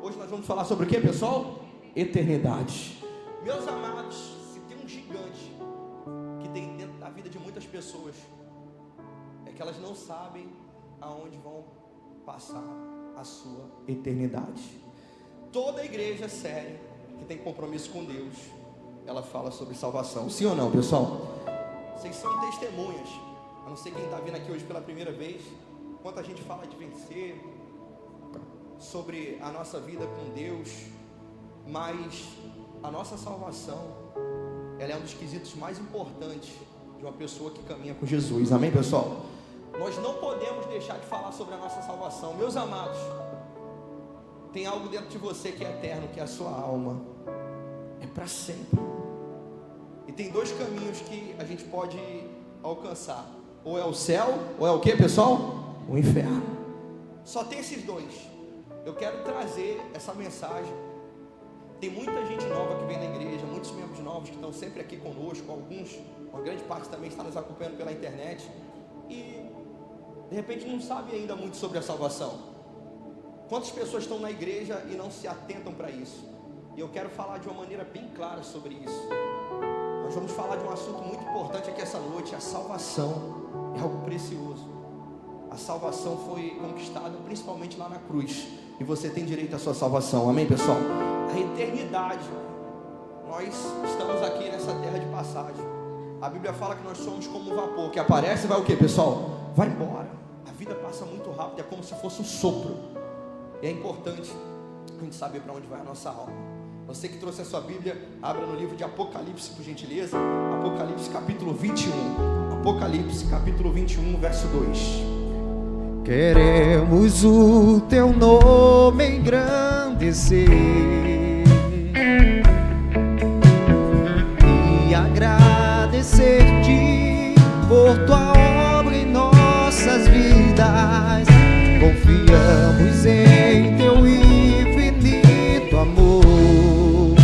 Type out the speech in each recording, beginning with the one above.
Hoje nós vamos falar sobre o que, pessoal? Eternidade. Meus amados, se tem um gigante que tem dentro da vida de muitas pessoas, é que elas não sabem aonde vão passar a sua eternidade. Toda igreja séria que tem compromisso com Deus, ela fala sobre salvação. Sim ou não, pessoal? Vocês são testemunhas. Eu não sei quem está vindo aqui hoje pela primeira vez, quando a gente fala de vencer, sobre a nossa vida com Deus, mas a nossa salvação, ela é um dos quesitos mais importantes de uma pessoa que caminha com Jesus. Amém, pessoal? Nós não podemos deixar de falar sobre a nossa salvação. Meus amados, tem algo dentro de você que é eterno, que é a sua alma, é para sempre. E tem dois caminhos que a gente pode alcançar: ou é o céu, ou é o que, pessoal? O inferno. Só tem esses dois. Eu quero trazer essa mensagem. Tem muita gente nova que vem na igreja, muitos membros novos que estão sempre aqui conosco, alguns, uma grande parte também está nos acompanhando pela internet, e de repente não sabe ainda muito sobre a salvação. Quantas pessoas estão na igreja e não se atentam para isso? E eu quero falar de uma maneira bem clara sobre isso. Nós vamos falar de um assunto muito importante aqui essa noite. A salvação é algo precioso. A salvação foi conquistada principalmente lá na cruz, e você tem direito à sua salvação. Amém, pessoal? A eternidade. Nós estamos aqui nessa terra de passagem. A Bíblia fala que nós somos como um vapor que aparece e vai o que, pessoal? Vai embora. A vida passa muito rápido, é como se fosse um sopro. E é importante a gente saber para onde vai a nossa alma. Você que trouxe a sua Bíblia, abra no livro de Apocalipse, por gentileza. Apocalipse capítulo 21. Apocalipse capítulo 21, verso 2. Queremos o teu nome engrandecer e agradecer-te por tua obra em nossas vidas. Confiamos em teu infinito amor,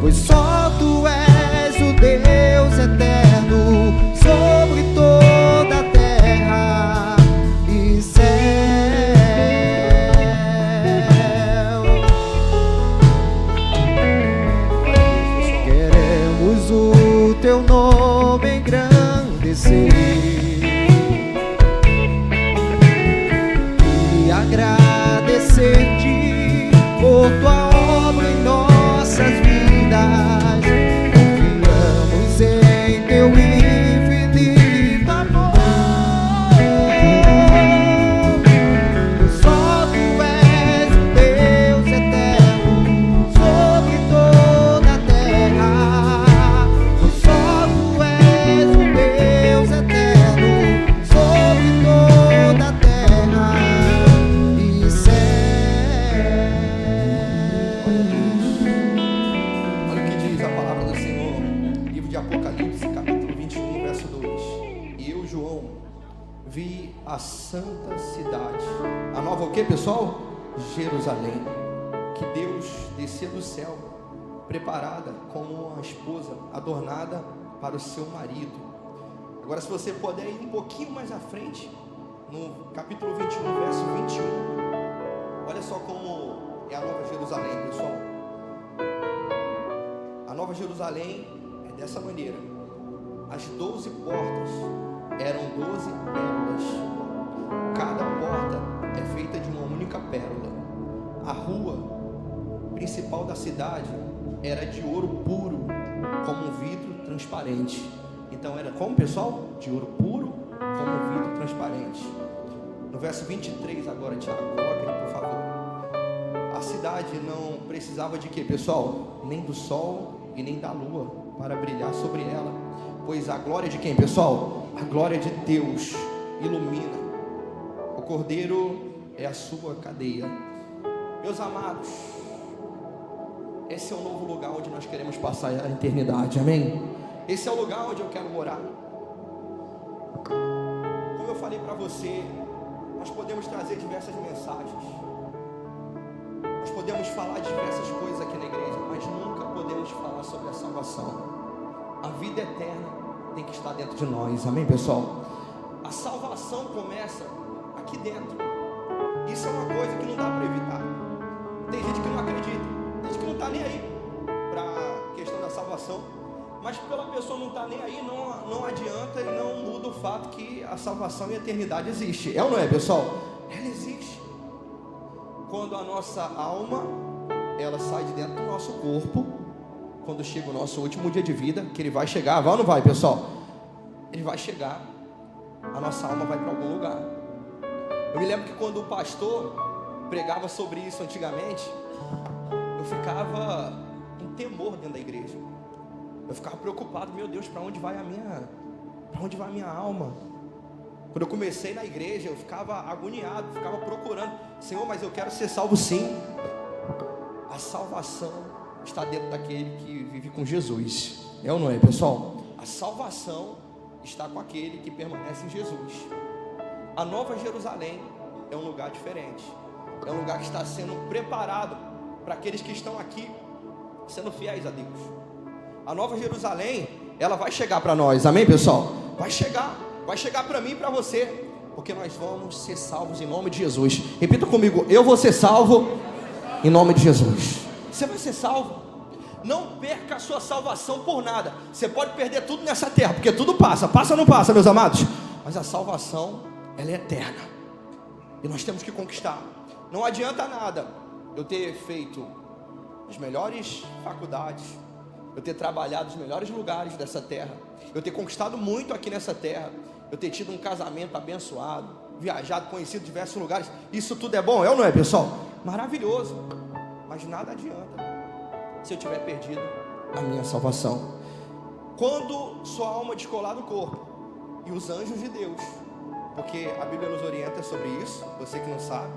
pois só tu és o Deus eterno sobre toda a terra e céu. Queremos o teu nome engrandecer e agradecer-te por tua obra em nossas vidas. Confiamos em teu infinito amor, só tu és o Deus eterno sobre toda a terra. Só tu és o Deus eterno sobre toda a terra e céu. Olha o que diz a palavra do Senhor, livro de Apocalipse, capítulo 21, verso 2. E eu, João, vi a santa cidade, a nova o que, pessoal? Jerusalém, que Deus descia do céu, preparada como uma esposa adornada para o seu marido. Agora, se você puder ir um pouquinho mais à frente, no capítulo 21, verso 21, olha só como é a Nova Jerusalém, pessoal. A Nova Jerusalém é dessa maneira: as 12 portas eram 12 pérolas, cada porta é feita de uma única pérola. A rua principal da cidade era de ouro puro, como um vidro transparente. Então era como, pessoal? De ouro puro, como um vidro transparente. No verso 23 agora, Tiago, coloca aí, por favor. A cidade não precisava de quê, pessoal? Nem do sol e nem da lua para brilhar sobre ela, pois a glória de quem, pessoal? A glória de Deus ilumina. O Cordeiro é a sua cadeia. Meus amados, esse é o novo lugar onde nós queremos passar a eternidade, amém? Esse é o lugar onde eu quero morar. Como eu falei para você, nós podemos trazer diversas mensagens, nós podemos falar de diversas coisas aqui na igreja, mas nunca podemos falar sobre a salvação. A vida eterna tem que estar dentro de nós, amém, pessoal? A salvação começa aqui dentro. Isso é uma coisa que não dá Mas pela pessoa não estar nem aí, não adianta e não muda o fato que a salvação e a eternidade existe. É ou não é, pessoal? Ela existe. Quando a nossa alma, ela sai de dentro do nosso corpo, quando chega o nosso último dia de vida, que ele vai chegar, vai ou não vai, pessoal? Ele vai chegar, a nossa alma vai para algum lugar. Eu me lembro que quando o pastor pregava sobre isso antigamente, eu ficava em temor dentro da igreja. Eu ficava preocupado, meu Deus, para onde vai a minha alma? Quando eu comecei na igreja, eu ficava agoniado, ficava procurando, Senhor, mas eu quero ser salvo sim. A salvação está dentro daquele que vive com Jesus. É ou não é, pessoal? A salvação está com aquele que permanece em Jesus. A Nova Jerusalém é um lugar diferente. É um lugar que está sendo preparado para aqueles que estão aqui sendo fiéis a Deus. A Nova Jerusalém, ela vai chegar para nós, amém, pessoal? Vai chegar para mim e para você, porque nós vamos ser salvos em nome de Jesus. Repita comigo, eu vou ser salvo em nome de Jesus. Você vai ser salvo. Não perca a sua salvação por nada. Você pode perder tudo nessa terra, porque tudo passa ou não passa, meus amados? Mas a salvação, ela é eterna, e nós temos que conquistar. Não adianta nada eu ter feito as melhores faculdades, eu ter trabalhado nos melhores lugares dessa terra, eu ter conquistado muito aqui nessa terra, eu ter tido um casamento abençoado, viajado, conhecido diversos lugares. Isso tudo é bom, é ou não é, pessoal? Maravilhoso. Mas nada adianta se eu tiver perdido a minha salvação. Quando sua alma descolar do corpo, e os anjos de Deus, porque a Bíblia nos orienta sobre isso, você que não sabe,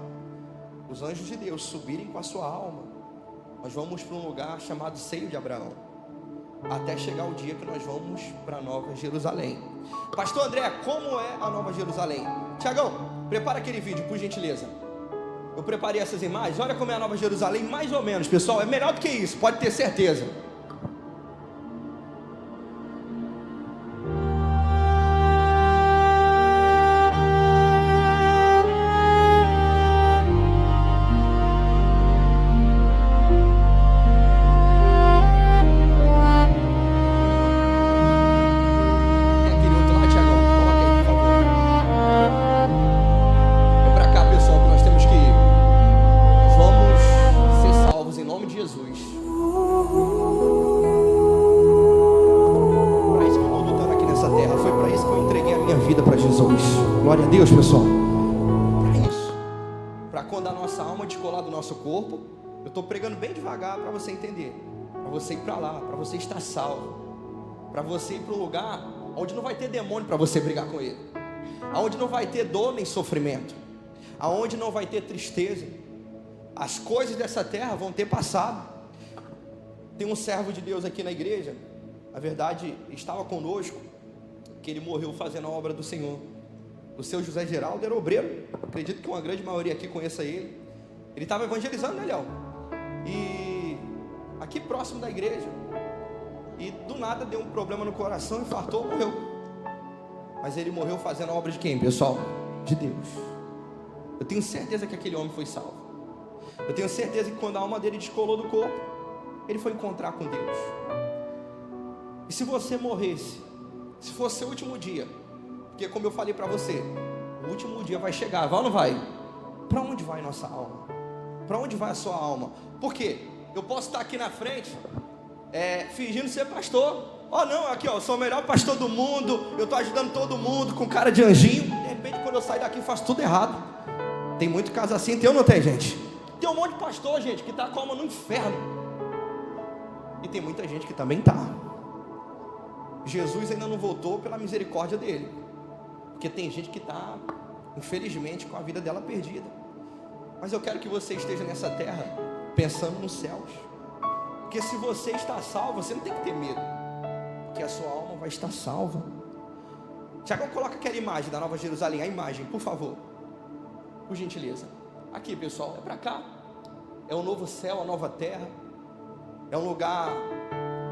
os anjos de Deus subirem com a sua alma, nós vamos para um lugar chamado Seio de Abraão, até chegar o dia que nós vamos para a Nova Jerusalém. Pastor André, como é a Nova Jerusalém? Tiagão, prepara aquele vídeo, por gentileza. Eu preparei essas imagens, olha como é a Nova Jerusalém, mais ou menos, pessoal, é melhor do que isso, pode ter certeza. Glória a Deus, pessoal. Para isso, para quando a nossa alma descolar do nosso corpo, eu estou pregando bem devagar para você entender, para você ir para lá, para você estar salvo, para você ir para um lugar onde não vai ter demônio para você brigar com ele, aonde não vai ter dor nem sofrimento, aonde não vai ter tristeza. As coisas dessa terra vão ter passado. Tem um servo de Deus aqui na igreja, na verdade estava conosco, que ele morreu fazendo a obra do Senhor. O seu José Geraldo era obreiro, acredito que uma grande maioria aqui conheça ele. Ele estava evangelizando, né, Léo? E aqui próximo da igreja, e do nada deu um problema no coração, infartou, morreu. Mas ele morreu fazendo a obra de quem, pessoal? De Deus. Eu tenho certeza que aquele homem foi salvo. Eu tenho certeza que quando a alma dele descolou do corpo, ele foi encontrar com Deus. E se você morresse, se fosse seu último dia, porque como eu falei para você, o último dia vai chegar, vai ou não vai? Para onde vai nossa alma? Para onde vai a sua alma? Por quê? Eu posso estar aqui na frente, fingindo ser pastor. Não, aqui ó, eu sou o melhor pastor do mundo, eu estou ajudando todo mundo com cara de anjinho. De repente quando eu sair daqui faço tudo errado. Tem muito caso assim, tem ou não tem, gente? Tem um monte de pastor, gente, que está com a alma no inferno. E tem muita gente que também está. Jesus ainda não voltou pela misericórdia dele, porque tem gente que está, infelizmente, com a vida dela perdida. Mas eu quero que você esteja nessa terra pensando nos céus, porque se você está salvo, você não tem que ter medo, porque a sua alma vai estar salva. Tiago, coloca aquela imagem da Nova Jerusalém, a imagem, por favor, por gentileza. Aqui, pessoal, é para cá. É um novo céu, a nova terra. É um lugar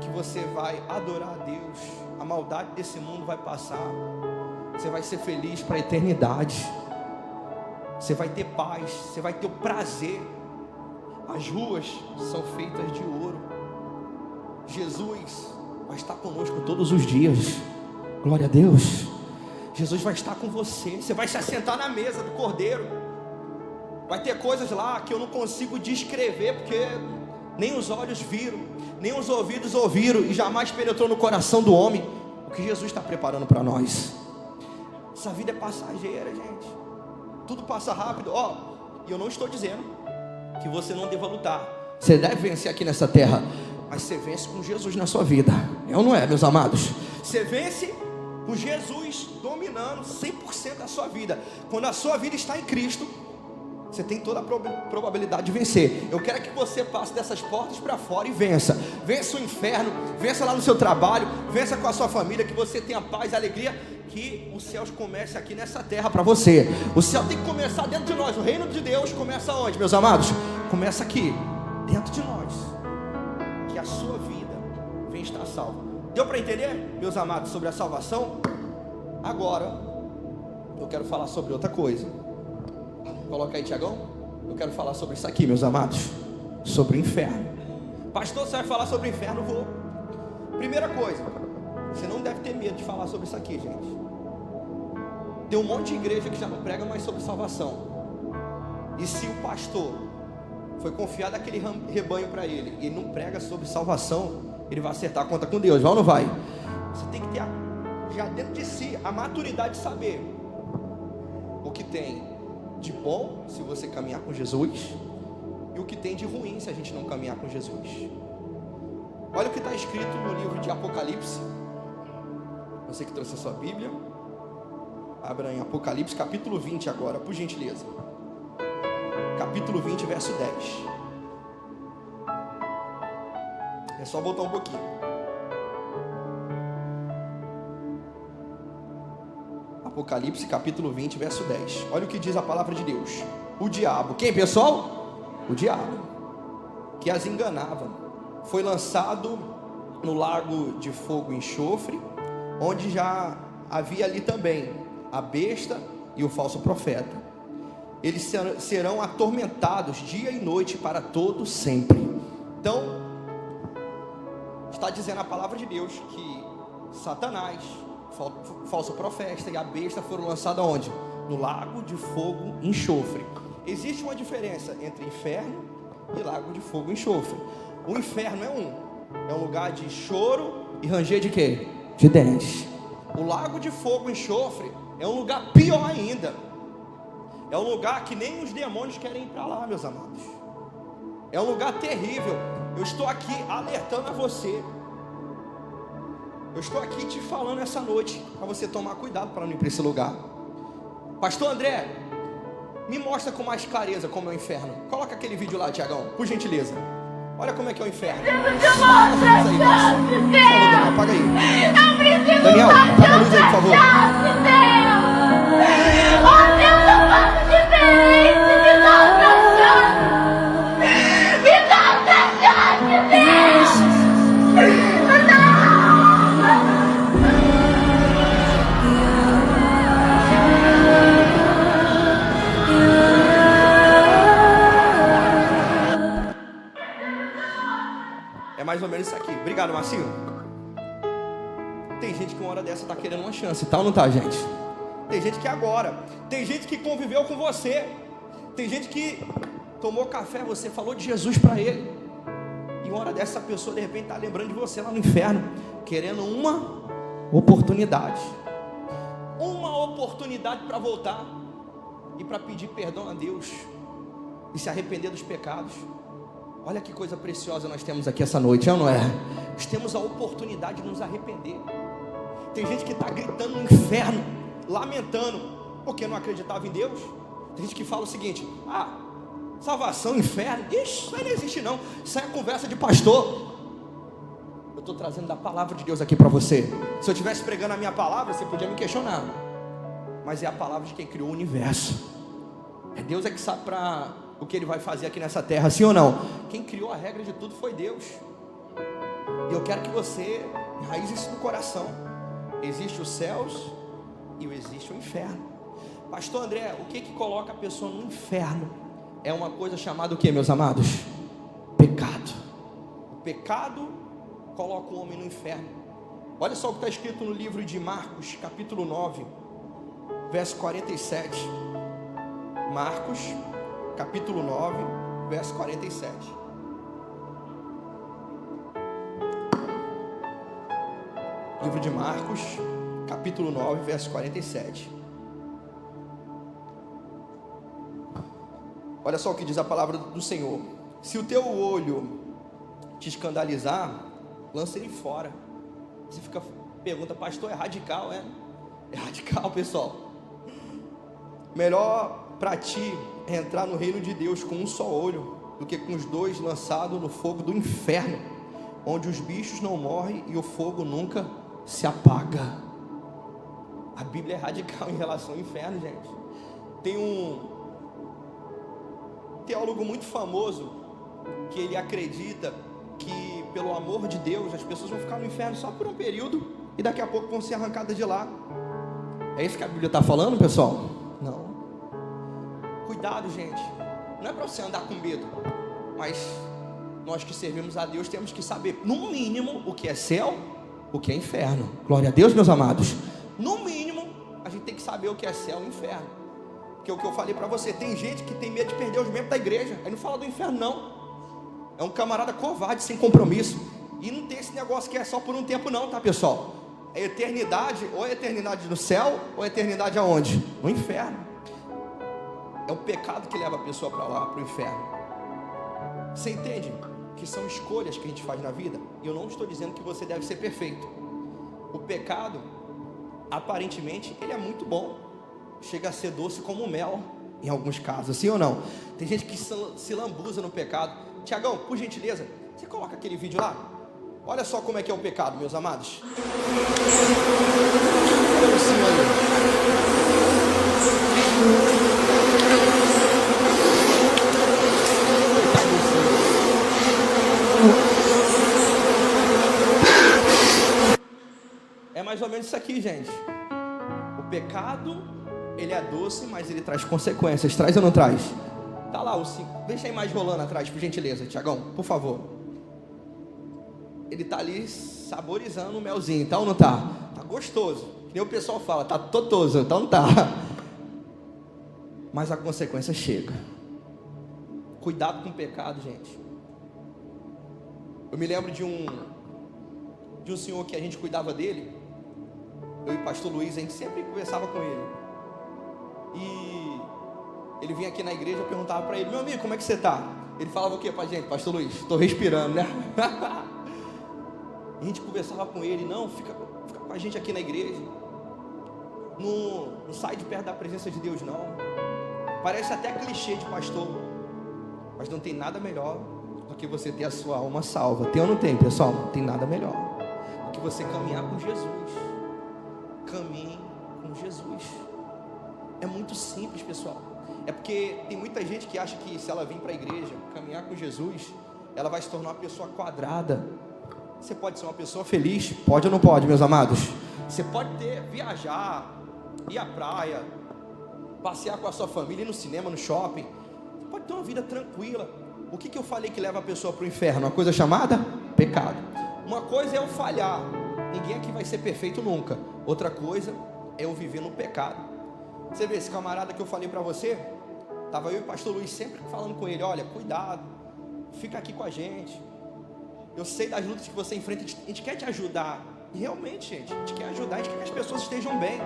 que você vai adorar a Deus. A maldade desse mundo vai passar. Você vai ser feliz para a eternidade. Você vai ter paz, você vai ter o prazer. As ruas são feitas de ouro. Jesus vai estar conosco todos os dias. Glória a Deus. Jesus vai estar com você. Você vai se assentar na mesa do Cordeiro. Vai ter coisas lá que eu não consigo descrever, porque nem os olhos viram, nem os ouvidos ouviram, e jamais penetrou no coração do homem o que Jesus está preparando para nós. Essa vida é passageira, gente. Tudo passa rápido. E eu não estou dizendo que você não deva lutar. Você deve vencer aqui nessa terra, mas você vence com Jesus na sua vida. É ou não é, meus amados? Você vence com Jesus dominando 100% da sua vida. Quando a sua vida está em Cristo, você tem toda a probabilidade de vencer. Eu quero que você passe dessas portas para fora e vença. Vença o inferno, vença lá no seu trabalho, vença com a sua família, que você tenha paz e alegria, que os céus comecem aqui nessa terra para você. O céu tem que começar dentro de nós. O reino de Deus começa onde, meus amados? Começa aqui, dentro de nós. Que a sua vida venha estar salva. Deu para entender, meus amados, sobre a salvação? Agora eu quero falar sobre outra coisa. Coloca aí, Tiagão. Eu quero falar sobre isso aqui, meus amados. Sobre o inferno. Pastor, você vai falar sobre o inferno? Vou. Primeira coisa, você não deve ter medo de falar sobre isso aqui, gente. Tem um monte de igreja que já não prega mais sobre salvação. E se o pastor foi confiado aquele rebanho para ele, e ele não prega sobre salvação, ele vai acertar a conta com Deus, vai ou não vai? Você tem que ter já dentro de si a maturidade de saber o que tem de bom se você caminhar com Jesus, e o que tem de ruim se a gente não caminhar com Jesus. Olha o que está escrito no livro de Apocalipse. Você que trouxe a sua Bíblia, abra em Apocalipse capítulo 20 agora, por gentileza. Capítulo 20, verso 10. É só voltar um pouquinho. Apocalipse capítulo 20, verso 10. Olha o que diz a palavra de Deus. O diabo, quem, pessoal? O diabo, que as enganava, foi lançado no lago de fogo e enxofre, onde já havia ali também a besta e o falso profeta. Eles serão atormentados dia e noite para todo sempre. Então, está dizendo a palavra de Deus que Satanás, falso profeta e a besta foram lançados aonde? No lago de fogo e enxofre. Existe uma diferença entre inferno e lago de fogo e enxofre. O inferno é um lugar de choro e ranger de quê? De dentes. O lago de fogo e enxofre é um lugar pior ainda. É um lugar que nem os demônios querem ir para lá, meus amados. É um lugar terrível. Eu estou aqui alertando a você. Eu estou aqui te falando essa noite para você tomar cuidado para não ir para esse lugar. Pastor André, me mostra com mais clareza como é o inferno. Coloca aquele vídeo lá, Tiagão, por gentileza. Olha como é que é o inferno. Apaga aí. Daniel, apaga a luz aí, por favor. É mais ou menos isso aqui. Obrigado, Marcinho. Tem gente que uma hora dessa está querendo uma chance, tá ou não tá, gente? Tem gente que agora. Tem gente que conviveu com você. Tem gente que tomou café, você falou de Jesus para ele, e uma hora dessa pessoa de repente está lembrando de você lá no inferno, querendo uma oportunidade. Uma oportunidade para voltar e para pedir perdão a Deus e se arrepender dos pecados. Olha que coisa preciosa nós temos aqui essa noite, não é? Nós temos a oportunidade de nos arrepender. Tem gente que está gritando no inferno, lamentando, porque não acreditava em Deus. Tem gente que fala o seguinte: salvação, inferno, isso aí não existe não, isso aí é conversa de pastor. Eu estou trazendo da palavra de Deus aqui para você. Se eu estivesse pregando a minha palavra, você podia me questionar, mas é a palavra de quem criou o universo. É Deus que sabe para o que Ele vai fazer aqui nessa terra, sim ou não? Quem criou a regra de tudo foi Deus. E eu quero que você enraize isso no coração. Existe os céus e existe o inferno. Pastor André, o que coloca a pessoa no inferno? É uma coisa chamada o que, meus amados? Pecado. O pecado coloca o homem no inferno. Olha só o que está escrito no livro de Marcos, capítulo 9, verso 47. Marcos, capítulo 9, verso 47. Livro de Marcos, capítulo 9, verso 47. Olha só o que diz a palavra do Senhor: se o teu olho te escandalizar, lança ele fora. Você pergunta, pastor, é radical, é? É radical, pessoal. Melhor para ti é entrar no reino de Deus com um só olho, do que com os dois lançados no fogo do inferno, onde os bichos não morrem e o fogo nunca se apaga. A Bíblia é radical em relação ao inferno, gente. Tem um teólogo muito famoso que ele acredita que pelo amor de Deus as pessoas vão ficar no inferno só por um período e daqui a pouco vão ser arrancadas de lá. É isso que a Bíblia está falando, pessoal? Não. Cuidado, gente. Não é para você andar com medo, mas nós que servimos a Deus temos que saber, no mínimo, o que é céu, o que é inferno. Glória a Deus, meus amados. No mínimo, a gente tem que saber o que é céu e inferno. Porque o que eu falei para você, tem gente que tem medo de perder os membros da igreja. Aí não fala do inferno, não. É um camarada covarde, sem compromisso. E não tem esse negócio que é só por um tempo não, tá, pessoal? É eternidade, ou é eternidade no céu, ou é eternidade aonde? No inferno. É o pecado que leva a pessoa para lá, para o inferno. Você entende que são escolhas que a gente faz na vida? E eu não estou dizendo que você deve ser perfeito. O pecado, aparentemente, ele é muito bom. Chega a ser doce como mel, em alguns casos, sim ou não? Tem gente que se lambuza no pecado. Tiagão, por gentileza, você coloca aquele vídeo lá? Olha só como é que é o pecado, meus amados. Olha o cima aí. É mais ou menos isso aqui, gente. O pecado, ele é doce, mas ele traz consequências. Traz ou não traz? Tá lá o 5. Deixa a imagem rolando atrás, por gentileza, Tiagão, por favor. Ele tá ali saborizando o melzinho, tá ou não tá? Tá gostoso. Que nem o pessoal fala, tá totoso, então não tá. Mas a consequência chega. Cuidado com o pecado, gente. Eu me lembro de um senhor que a gente cuidava dele. Eu e o pastor Luiz, a gente sempre conversava com ele. E ele vinha aqui na igreja, eu perguntava para ele, meu amigo, como é que você está? Ele falava o que pra gente? Pastor Luiz, estou respirando, né? A gente conversava com ele, não, fica com a gente aqui na igreja. Não sai de perto da presença de Deus, não. Parece até clichê de pastor, mas não tem nada melhor do que você ter a sua alma salva. Tem ou não tem, pessoal? Não tem nada melhor do que você caminhar com Jesus. Caminhe com Jesus. É muito simples, pessoal. É porque tem muita gente que acha que se ela vir para a igreja, caminhar com Jesus, ela vai se tornar uma pessoa quadrada. Você pode ser uma pessoa feliz? Pode ou não pode, meus amados? Você pode viajar, ir à praia, passear com a sua família, ir no cinema, no shopping. Você pode ter uma vida tranquila. O que eu falei que leva a pessoa para o inferno? Uma coisa chamada pecado. Uma coisa é eu falhar. Ninguém aqui vai ser perfeito nunca. Outra coisa é eu viver no pecado. Você vê, esse camarada que eu falei para você, estava eu e o pastor Luiz sempre falando com ele, olha, cuidado, fica aqui com a gente. Eu sei das lutas que você enfrenta, a gente quer te ajudar. E realmente, gente, a gente quer ajudar, a gente quer que as pessoas estejam bem.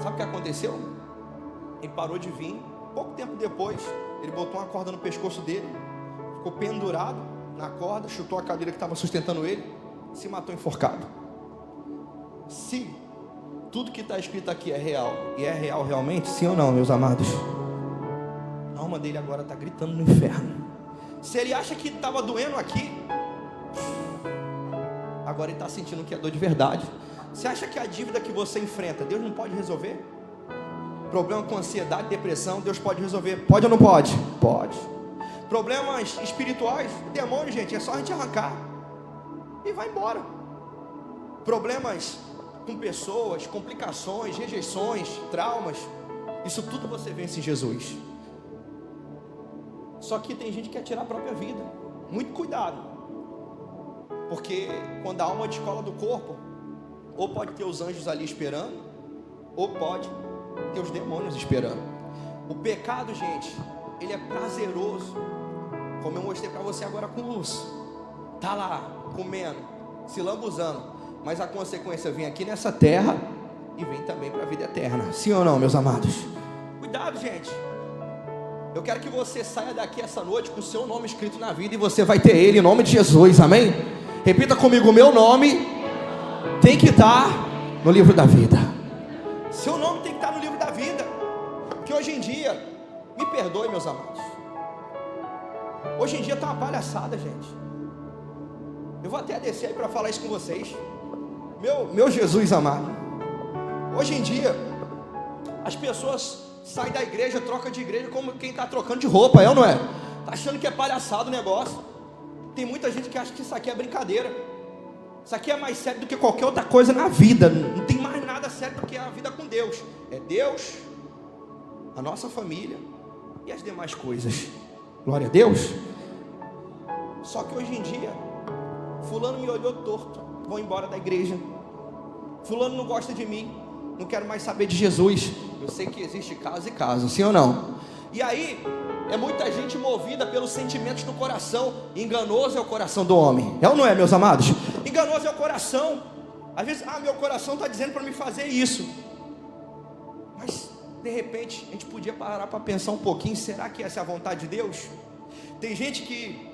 Sabe o que aconteceu? Ele parou de vir, pouco tempo depois, ele botou uma corda no pescoço dele, ficou pendurado na corda, chutou a cadeira que estava sustentando ele, se matou enforcado. Se tudo que está escrito aqui é real, e é real realmente, sim ou não, meus amados? A alma dele agora está gritando no inferno. Se ele acha que estava doendo aqui, agora ele está sentindo que é dor de verdade. Você acha que a dívida que você enfrenta, Deus não pode resolver? Problema com ansiedade, depressão, Deus pode resolver. Pode ou não pode? Pode. Problemas espirituais, demônio, gente, é só a gente arrancar e vai embora. Problemas com pessoas, complicações, rejeições, traumas, isso tudo você vence em Jesus. Só que tem gente que quer tirar a própria vida. Muito cuidado. Porque quando a alma descola do corpo, ou pode ter os anjos ali esperando, ou pode ter os demônios esperando. O pecado, gente, ele é prazeroso, como eu mostrei para você agora com luz. Tá lá, comendo, se lambuzando, mas a consequência vem aqui nessa terra e vem também para a vida eterna. Sim ou não, meus amados? Cuidado, gente. Eu quero que você saia daqui essa noite com o seu nome escrito na vida, e você vai ter ele em nome de Jesus, amém? Repita comigo: meu nome tem que estar no livro da vida. Seu nome tem que estar no livro da vida. Porque hoje em dia, me perdoe, meus amados, hoje em dia está uma palhaçada, gente. Eu vou até descer aí para falar isso com vocês. Meu Jesus amado, hoje em dia as pessoas saem da igreja, trocam de igreja como quem está trocando de roupa, é ou não é? Está achando que é palhaçado o negócio. Tem muita gente que acha que isso aqui é brincadeira. Isso aqui é mais sério do que qualquer outra coisa na vida. Não tem mais nada sério do que a vida com Deus. É Deus, a nossa família e as demais coisas. Glória a Deus. Só que hoje em dia, fulano me olhou torto, vou embora da igreja. Fulano não gosta de mim, não quero mais saber de Jesus. Eu sei que existe caso e caso, sim ou não? E aí, é muita gente movida pelos sentimentos do coração. Enganoso é o coração do homem, é ou não é, meus amados? Enganoso é o coração. Às vezes, meu coração está dizendo para me fazer isso, mas de repente a gente podia parar para pensar um pouquinho. Será que essa é a vontade de Deus? Tem gente que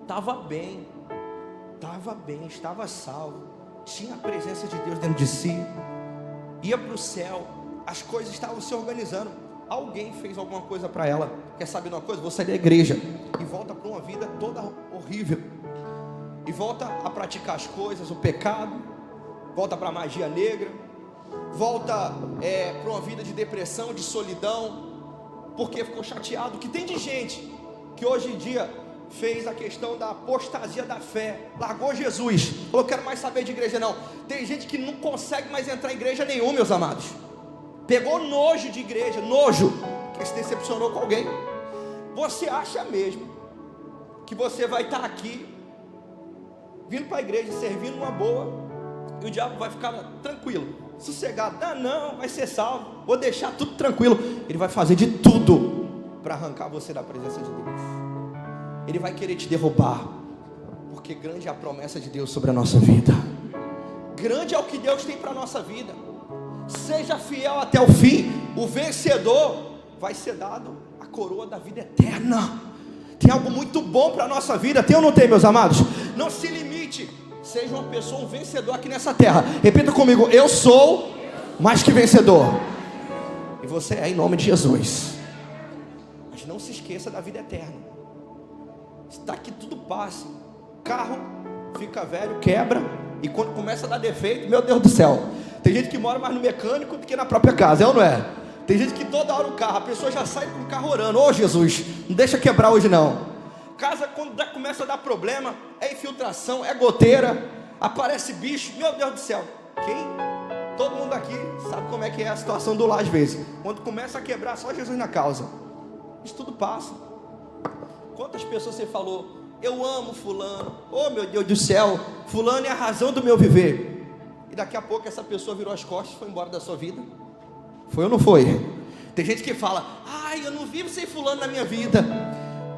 estava bem, estava salvo, tinha a presença de Deus dentro de si, ia para o céu, as coisas estavam se organizando. Alguém fez alguma coisa para ela. Quer saber de uma coisa? Vou sair da igreja, e volta para uma vida toda horrível, e volta a praticar as coisas, o pecado, volta para a magia negra, volta para uma vida de depressão, de solidão, porque ficou chateado. Que tem de gente que hoje em dia fez a questão da apostasia da fé, largou Jesus, falou: quero mais saber de igreja não. Tem gente que não consegue mais entrar em igreja nenhuma, meus amados. Pegou nojo de igreja, nojo, que se decepcionou com alguém. Você acha mesmo que você vai estar aqui, vindo para a igreja, servindo uma boa, e o diabo vai ficar tranquilo, sossegado? Não, vai ser salvo, vou deixar tudo tranquilo. Ele vai fazer de tudo para arrancar você da presença de Deus. Ele vai querer te derrubar, porque grande é a promessa de Deus sobre a nossa vida. Grande é o que Deus tem para a nossa vida. Seja fiel até o fim. O vencedor vai ser dado a coroa da vida eterna. Tem algo muito bom para a nossa vida, tem ou não tem, meus amados? Não se limite, seja uma pessoa, um vencedor aqui nessa terra. Repita comigo: eu sou mais que vencedor. E você é, em nome de Jesus. Mas não se esqueça da vida eterna. Está que tudo passa. Carro fica velho, quebra, e quando começa a dar defeito, meu Deus do céu, tem gente que mora mais no mecânico do que na própria casa, é ou não é? Tem gente que toda hora o carro, a pessoa já sai com o carro orando: ô Jesus, não deixa quebrar hoje não. Casa, quando começa a dar problema, é infiltração, é goteira, aparece bicho, meu Deus do céu. Todo mundo aqui sabe como é que é a situação do lar às vezes. Quando começa a quebrar, só Jesus na causa. Isso tudo passa. Quantas pessoas você falou: eu amo fulano, oh meu Deus do céu, fulano é a razão do meu viver, e daqui a pouco essa pessoa virou as costas e foi embora da sua vida? Foi ou não foi? Tem gente que fala: eu não vivo sem fulano na minha vida.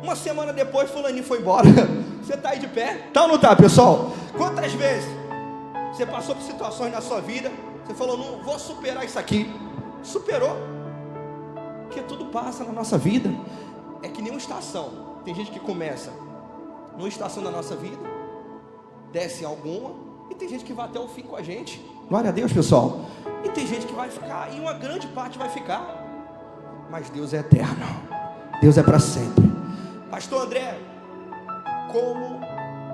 Uma semana depois fulaninho foi embora. Você está aí de pé? Tá ou não está, pessoal? Quantas vezes você passou por situações na sua vida, você falou: não vou superar isso aqui. Superou. Porque tudo passa na nossa vida. É que nem uma estação. Tem gente que começa numa estação da nossa vida, desce em alguma, e tem gente que vai até o fim com a gente. Glória a Deus, pessoal. E tem gente que vai ficar, e uma grande parte vai ficar. Mas Deus é eterno, Deus é para sempre. Pastor André, como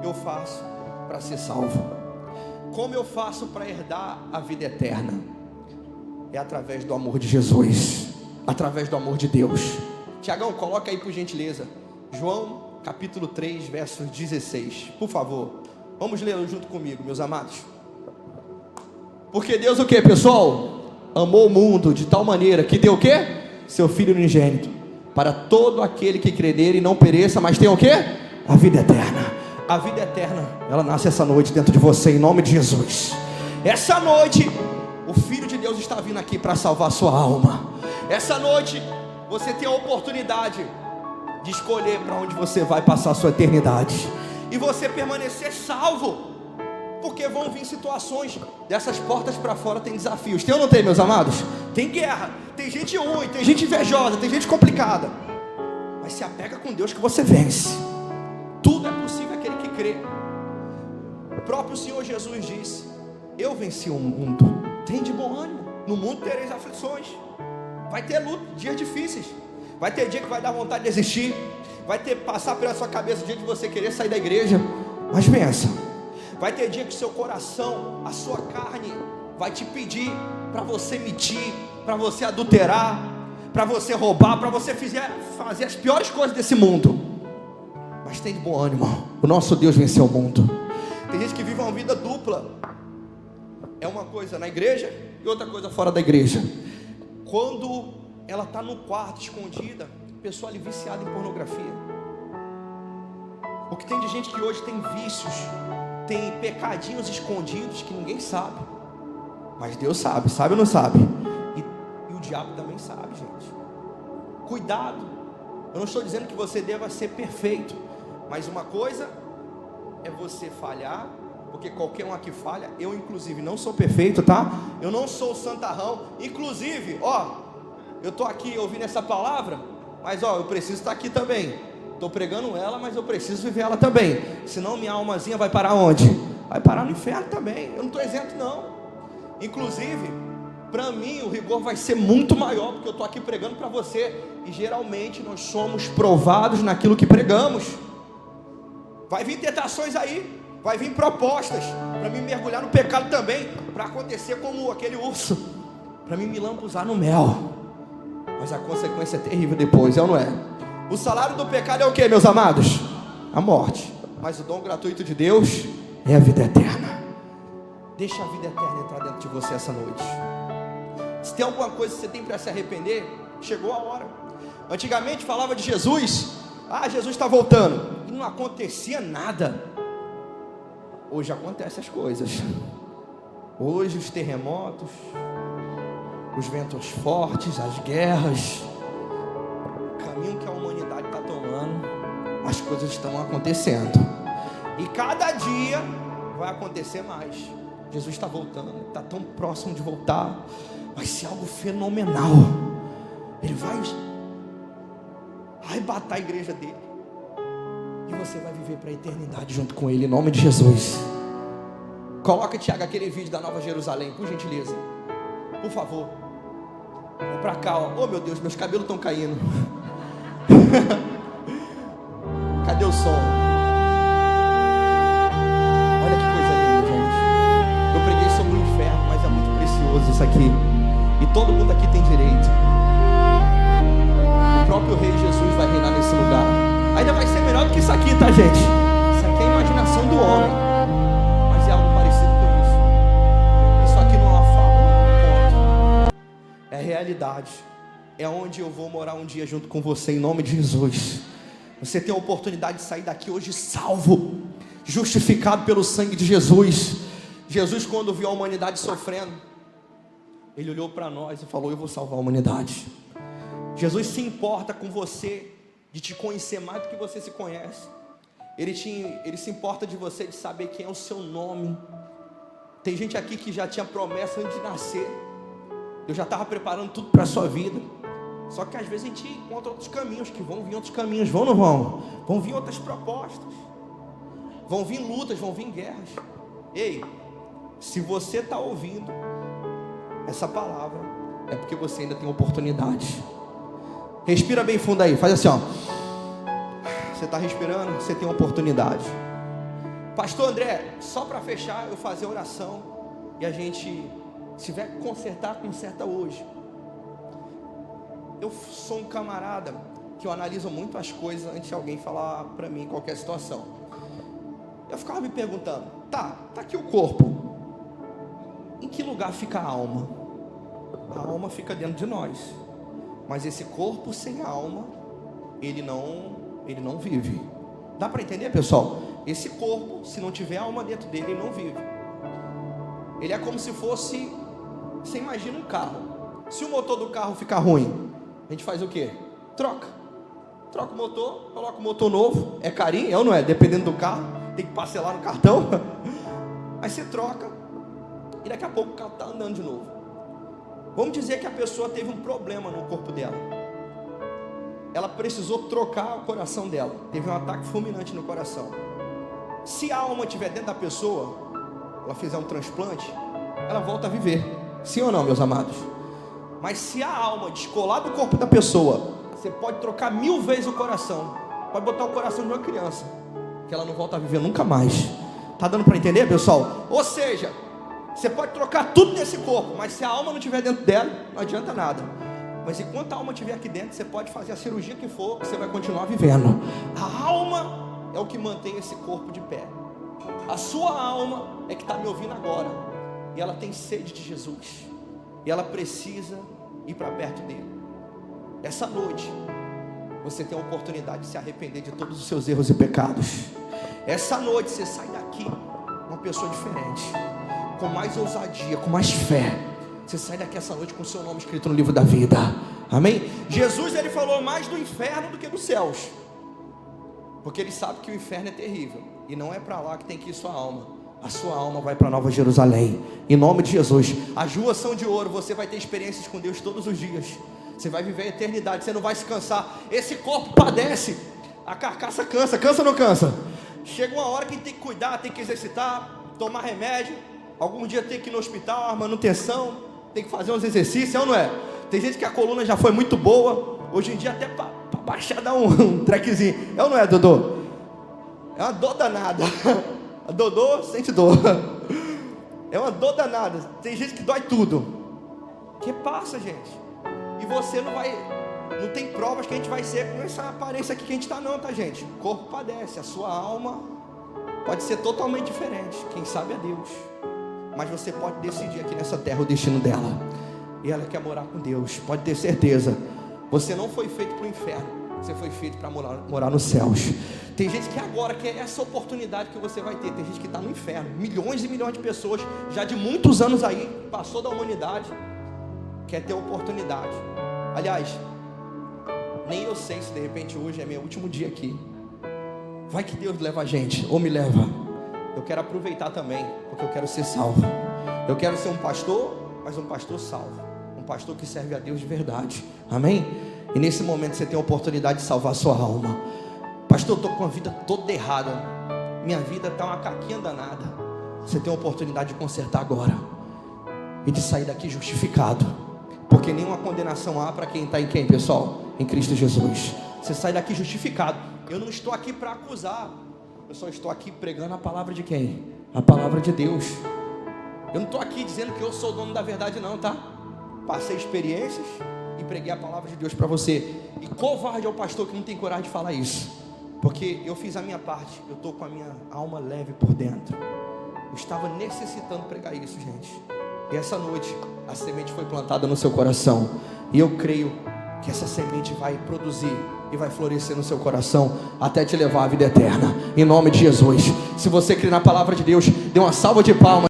eu faço para ser salvo? Como eu faço para herdar a vida eterna? É através do amor de Jesus, através do amor de Deus. Tiagão, coloca aí por gentileza João capítulo 3, versos 16, por favor. Vamos ler junto comigo, meus amados. Porque Deus o que, pessoal? Amou o mundo de tal maneira que deu o que? Seu Filho unigênito, para todo aquele que crer nele e não pereça, mas tenha o que? A vida eterna. A vida eterna, ela nasce essa noite dentro de você, em nome de Jesus. Essa noite, o Filho de Deus está vindo aqui para salvar a sua alma. Essa noite, você tem a oportunidade de escolher para onde você vai passar a sua eternidade, e você permanecer salvo, porque vão vir situações, dessas portas para fora tem desafios. Tem ou não tem, meus amados? Tem guerra, tem gente ruim, tem gente invejosa, tem gente complicada, mas se apega com Deus que você vence. Tudo é possível aquele que crê. O próprio Senhor Jesus disse: eu venci o mundo. Tem de bom ânimo, no mundo tereis aflições. Vai ter luta, dias difíceis. Vai ter dia que vai dar vontade de desistir. Vai ter passar pela sua cabeça o dia de você querer sair da igreja. Mas pensa, vai ter dia que seu coração, a sua carne, vai te pedir para você mentir, para você adulterar, para você roubar, para você fazer as piores coisas desse mundo. Mas tem de bom ânimo, o nosso Deus venceu o mundo. Tem gente que vive uma vida dupla. É uma coisa na igreja e outra coisa fora da igreja. Quando ela está no quarto escondida, pessoa ali viciada em pornografia. O que tem de gente que hoje tem vícios, tem pecadinhos escondidos que ninguém sabe, mas Deus sabe, sabe ou não sabe? E o diabo também sabe, gente. Cuidado. Eu não estou dizendo que você deva ser perfeito, mas uma coisa é você falhar, porque qualquer um aqui falha. Eu inclusive não sou perfeito, tá? Eu não sou santarrão. Inclusive, eu estou aqui ouvindo essa palavra, mas eu preciso estar aqui também. Estou pregando ela, mas eu preciso viver ela também. Senão minha almazinha vai parar onde? Vai parar no inferno também. Eu não estou isento não. Inclusive, para mim o rigor vai ser muito maior, porque eu estou aqui pregando para você. E geralmente nós somos provados naquilo que pregamos. Vai vir tentações aí, vai vir propostas para me mergulhar no pecado também, para acontecer como aquele urso, para me lambuzar no mel. Mas a consequência é terrível depois, é ou não é? O salário do pecado é o que, meus amados? A morte. Mas o dom gratuito de Deus é a vida eterna. Deixa a vida eterna entrar dentro de você essa noite. Se tem alguma coisa que você tem para se arrepender, chegou a hora. Antigamente falava de Jesus, Jesus está voltando, e não acontecia nada. Hoje acontecem as coisas. Hoje os terremotos, os ventos fortes, as guerras, o caminho que a humanidade está tomando, as coisas estão acontecendo. E cada dia vai acontecer mais. Jesus está voltando, está tão próximo de voltar. Vai ser algo fenomenal. Ele vai arrebatar a igreja dele, e você vai viver para a eternidade junto com ele, em nome de Jesus. Coloca, Tiago, aquele vídeo da Nova Jerusalém, por gentileza, por favor. Vem pra cá, oh meu Deus, meus cabelos estão caindo. Cadê o som? Olha que coisa linda, gente. Eu preguei sobre o inferno, mas é muito precioso isso aqui, e todo mundo aqui tem direito. O próprio Rei Jesus vai reinar nesse lugar. Ainda vai ser melhor do que isso aqui, tá, gente? Isso aqui é a imaginação do homem, mas é algo parecido com isso. Isso aqui não é uma fábula, ponto. É realidade. É onde eu vou morar um dia junto com você, em nome de Jesus. Você tem a oportunidade de sair daqui hoje salvo, justificado pelo sangue de Jesus. Jesus, quando viu a humanidade sofrendo, ele olhou para nós e falou: eu vou salvar a humanidade. Jesus se importa com você, de te conhecer mais do que você se conhece. Ele se importa de você, de saber quem é o seu nome. Tem gente aqui que já tinha promessa antes de nascer. Eu já estava preparando tudo para a sua vida. Só que às vezes a gente encontra outros caminhos, que vão vir outros caminhos, vão ou não vão? Vão vir outras propostas, vão vir lutas, vão vir guerras. Ei, se você está ouvindo essa palavra, é porque você ainda tem oportunidade. Respira bem fundo aí, faz assim, ó. Você está respirando, você tem oportunidade. Pastor André, só para fechar, eu fazer oração, e a gente, se tiver que consertar, conserta hoje. Eu sou um camarada que eu analiso muito as coisas antes de alguém falar para mim qualquer situação. Eu ficava me perguntando, tá aqui o corpo, em que lugar fica a alma? A alma fica dentro de nós, mas esse corpo sem alma, ele não vive. Dá para entender, pessoal? Esse corpo, se não tiver alma dentro dele, ele não vive. Ele é como se fosse, você imagina um carro. Se o motor do carro ficar ruim, a gente faz o quê? Troca o motor, coloca o motor novo. É carinho, é ou não é? Dependendo do carro, tem que parcelar no cartão. Aí você troca e daqui a pouco o carro está andando de novo. Vamos dizer que a pessoa teve um problema no corpo dela. Ela precisou trocar o coração dela. Teve um ataque fulminante no coração. Se a alma estiver dentro da pessoa, ela fizer um transplante, ela volta a viver. Sim ou não, meus amados? Mas se a alma descolar do corpo da pessoa, você pode trocar 1000 vezes o coração. Pode botar o coração de uma criança, que ela não volta a viver nunca mais. Tá dando para entender, pessoal? Ou seja, você pode trocar tudo nesse corpo, mas se a alma não estiver dentro dela, não adianta nada. Mas enquanto a alma estiver aqui dentro, você pode fazer a cirurgia que for, que você vai continuar vivendo. A alma é o que mantém esse corpo de pé. A sua alma é que está me ouvindo agora, e ela tem sede de Jesus, e ela precisa ir para perto dele. Essa noite você tem a oportunidade de se arrepender de todos os seus erros e pecados. Essa noite você sai daqui uma pessoa diferente, com mais ousadia, com mais fé. Você sai daqui essa noite com o seu nome escrito no livro da vida. Amém? Jesus, ele falou mais do inferno do que dos céus, porque ele sabe que o inferno é terrível, e não é para lá que tem que ir sua alma. A sua alma vai para Nova Jerusalém, em nome de Jesus. As ruas são de ouro. Você vai ter experiências com Deus todos os dias. Você vai viver a eternidade, você não vai se cansar. Esse corpo padece, a carcaça cansa, cansa ou não cansa? Chega uma hora que tem que cuidar, tem que exercitar, tomar remédio. Algum dia tem que ir no hospital, a manutenção, tem que fazer uns exercícios, é ou não é? Tem gente que a coluna já foi muito boa, hoje em dia até para baixar dá um trequezinho, é ou não é, Dodô? É uma dor danada. A Dodô sente dor. É uma dor danada. Tem gente que dói tudo. Que passa, gente. E você não vai, não tem provas que a gente vai ser com essa aparência aqui que a gente está não, tá, gente? O corpo padece, a sua alma pode ser totalmente diferente. Quem sabe é Deus. Mas você pode decidir aqui nessa terra o destino dela. E ela quer morar com Deus. Pode ter certeza. Você não foi feito para o inferno. Você foi feito para morar nos céus. Tem gente que agora quer essa oportunidade que você vai ter. Tem gente que está no inferno. Milhões e milhões de pessoas, já de muitos anos aí, passou da humanidade, quer ter oportunidade. Aliás, nem eu sei se de repente hoje é meu último dia aqui. Vai que Deus leva a gente, ou me leva. Eu quero aproveitar também, porque eu quero ser salvo. Eu quero ser um pastor, mas um pastor salvo. Um pastor que serve a Deus de verdade. Amém? E nesse momento você tem a oportunidade de salvar a sua alma. Pastor, eu estou com a vida toda errada. Minha vida está uma caquinha danada. Você tem a oportunidade de consertar agora. E de sair daqui justificado. Porque nenhuma condenação há para quem está em quem, pessoal? Em Cristo Jesus. Você sai daqui justificado. Eu não estou aqui para acusar. Eu só estou aqui pregando a palavra de quem? A palavra de Deus. Eu não estou aqui dizendo que eu sou o dono da verdade não, tá? Passei experiências e preguei a palavra de Deus para você. E covarde é o pastor que não tem coragem de falar isso. Porque eu fiz a minha parte. Eu estou com a minha alma leve por dentro. Eu estava necessitando pregar isso, gente. E essa noite a semente foi plantada no seu coração. E eu creio que essa semente vai produzir e vai florescer no seu coração até te levar à vida eterna. Em nome de Jesus. Se você crê na palavra de Deus, dê uma salva de palmas.